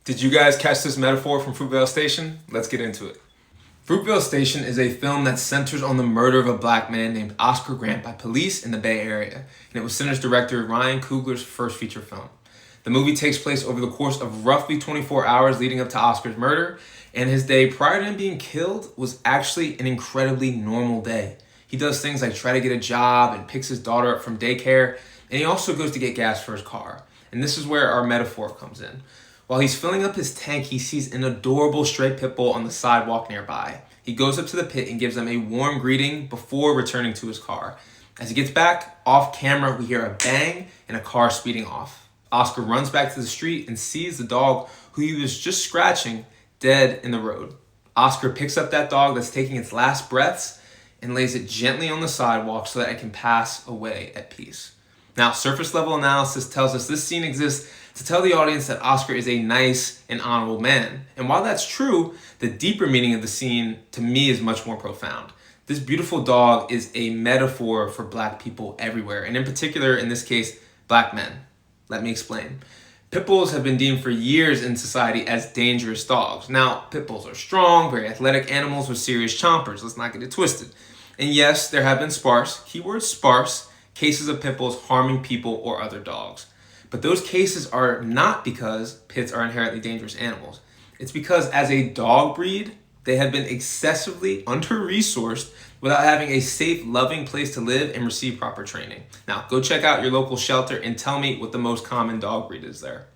Did you guys catch this metaphor from Fruitvale Station? Let's get into it. Fruitvale Station is a film that centers on the murder of a black man named Oscar Grant by police in the Bay Area, and it was Center's director Ryan Coogler's first feature film. The movie takes place over the course of roughly 24 hours leading up to Oscar's murder, and his day prior to him being killed was actually an incredibly normal day. He does things like try to get a job and picks his daughter up from daycare, and he also goes to get gas for his car. And this is where our metaphor comes in. While he's filling up his tank, he sees an adorable stray pit bull on the sidewalk nearby. He goes up to the pit and gives them a warm greeting before returning to his car. As he gets back, off camera, we hear a bang and a car speeding off. Oscar runs back to the street and sees the dog who he was just scratching dead in the road. Oscar picks up that dog that's taking its last breaths and lays it gently on the sidewalk so that it can pass away at peace. Now, surface level analysis tells us this scene exists to tell the audience that Oscar is a nice and honorable man. And while that's true, the deeper meaning of the scene to me is much more profound. This beautiful dog is a metaphor for black people everywhere, and in particular, in this case, black men. Let me explain. Pit bulls have been deemed for years in society as dangerous dogs. Now, pit bulls are strong, very athletic animals with serious chompers. Let's not get it twisted. And yes, there have been sparse, keyword sparse, cases of pit bulls harming people or other dogs. But those cases are not because pits are inherently dangerous animals. It's because as a dog breed, they have been excessively under-resourced without having a safe, loving place to live and receive proper training. Now, go check out your local shelter and tell me what the most common dog breed is there.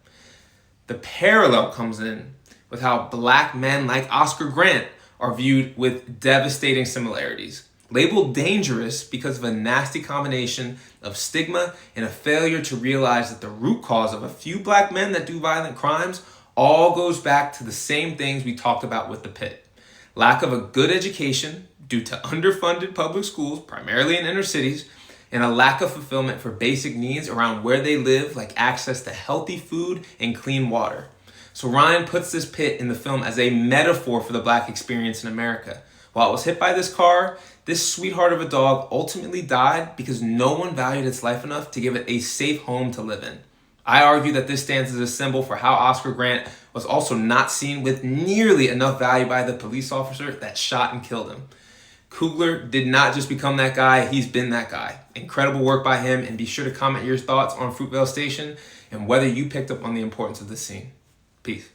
The parallel comes in with how black men like Oscar Grant are viewed with devastating similarities. Labeled dangerous because of a nasty combination of stigma and a failure to realize that the root cause of a few black men that do violent crimes all goes back to the same things we talked about with the pit. Lack of a good education due to underfunded public schools, primarily in inner cities, and a lack of fulfillment for basic needs around where they live, like access to healthy food and clean water. So Ryan puts this pit in the film as a metaphor for the black experience in America. While it was hit by this car, this sweetheart of a dog ultimately died because no one valued its life enough to give it a safe home to live in. I argue that this stands as a symbol for how Oscar Grant was also not seen with nearly enough value by the police officer that shot and killed him. Coogler did not just become that guy, he's been that guy. Incredible work by him, and be sure to comment your thoughts on Fruitvale Station and whether you picked up on the importance of this scene. Peace.